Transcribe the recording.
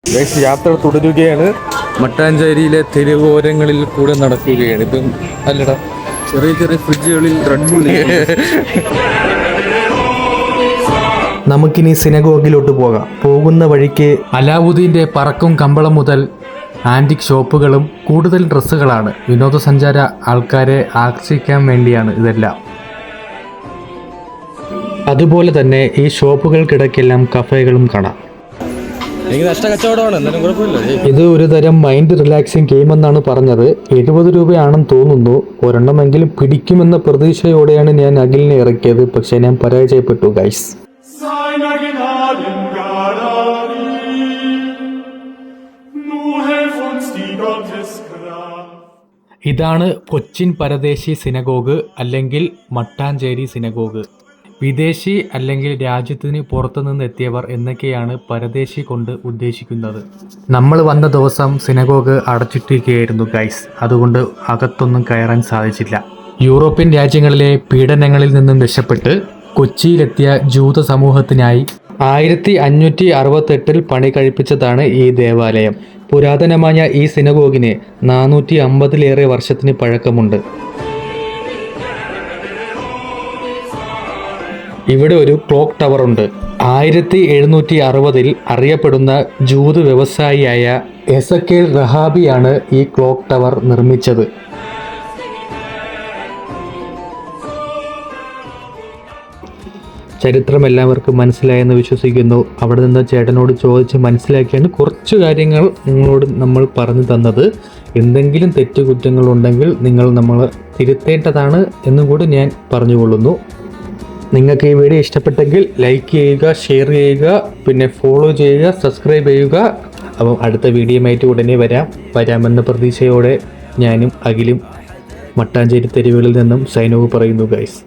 യാത്ര തുടരുകയാണ്. മട്ടാഞ്ചേരിയിലെ തെരുവോരങ്ങളിൽ കൂടെ നടക്കുകയാണ്. ഇപ്പം അല്ലടാ, ചെറിയ ചെറിയ ഫ്രിഡ്ജുകളിൽ റെഡ് ബുൾ. നമുക്കിനി സിനഗോഗിലോട്ട് പോകാം. പോകുന്ന വഴിക്ക് അലാവുദ്ദീൻ്റെ പറക്കും കമ്പളം മുതൽ ആൻറ്റിക് ഷോപ്പുകളും കൂടുതൽ ഡ്രസ്സുകളാണ്. വിനോദസഞ്ചാര ആൾക്കാരെ ആകർഷിക്കാൻ വേണ്ടിയാണ് ഇതെല്ലാം. അതുപോലെ തന്നെ ഈ ഷോപ്പുകൾക്കിടയ്ക്കെല്ലാം കഫേകളും കാണാം. ഇത് ഒരു തരം മൈൻഡ് റിലാക്സിങ് ഗെയിം എന്നാണ് പറഞ്ഞത്. 70 രൂപയാണെന്ന് തോന്നുന്നു. ഒരെണ്ണമെങ്കിലും പിടിക്കുമെന്ന പ്രതീക്ഷയോടെയാണ് ഞാൻ അഖിലിനെ ഇറക്കിയത്. പക്ഷെ ഞാൻ പരാജയപ്പെട്ടു ഗൈസ്. ഇതാണ് കൊച്ചിൻ പരദേശി സിനഗോഗ് അല്ലെങ്കിൽ മട്ടാഞ്ചേരി സിനഗോഗ്. വിദേശി അല്ലെങ്കിൽ രാജ്യത്തിന് പുറത്തുനിന്ന് എത്തിയവർ എന്നൊക്കെയാണ് പരദേശി കൊണ്ട് ഉദ്ദേശിക്കുന്നത്. നമ്മൾ വന്ന ദിവസം സിനഗോഗ് അടച്ചിട്ടിരിക്കുകയായിരുന്നു ഗൈസ്. അതുകൊണ്ട് അകത്തൊന്നും കയറാൻ സാധിച്ചില്ല. യൂറോപ്യൻ രാജ്യങ്ങളിലെ പീഡനങ്ങളിൽ നിന്നും രക്ഷപ്പെട്ട് കൊച്ചിയിലെത്തിയ ജൂത സമൂഹത്തിനായി 1568 പണി കഴിപ്പിച്ചതാണ് ഈ ദേവാലയം. പുരാതനമായ ഈ സിനഗോഗിന് 450-ലേറെ വർഷത്തിന് പഴക്കമുണ്ട്. ഇവിടെ ഒരു ക്ലോക്ക് ടവർ ഉണ്ട്. 1760-ൽ അറിയപ്പെടുന്ന ജൂത വ്യവസായിയായ എസക്കേൽ റഹാബിയാണ് ഈ ക്ലോക്ക് ടവർ നിർമ്മിച്ചത്. ചരിത്രം എല്ലാവർക്കും മനസ്സിലായെന്ന് വിശ്വസിക്കുന്നു. അവിടെ നിന്ന് ചേട്ടനോട് ചോദിച്ച് മനസ്സിലാക്കിയാണ് കുറച്ച് കാര്യങ്ങൾ നിങ്ങളോട് നമ്മൾ പറഞ്ഞു തന്നത്. എന്തെങ്കിലും തെറ്റുകുറ്റങ്ങളുണ്ടെങ്കിൽ നിങ്ങൾ നമ്മൾ തിരുത്തേണ്ടതാണ് എന്നും കൂടി ഞാൻ പറഞ്ഞുകൊള്ളുന്നു. നിങ്ങൾക്ക് ഈ വീഡിയോ ഇഷ്ടപ്പെട്ടെങ്കിൽ ലൈക്ക് ചെയ്യുക, ഷെയർ ചെയ്യുക, പിന്നെ ഫോളോ ചെയ്യുക, സബ്സ്ക്രൈബ് ചെയ്യുക. അപ്പം അടുത്ത വീഡിയോയുമായിട്ട് ഉടനെ വരാമെന്ന പ്രതീക്ഷയോടെ ഞാനും അഖിലും മട്ടാഞ്ചേരി തെരുവുകളിൽ നിന്നും സൈൻ ഓഫ് പറയുന്നു ഗൈസ്.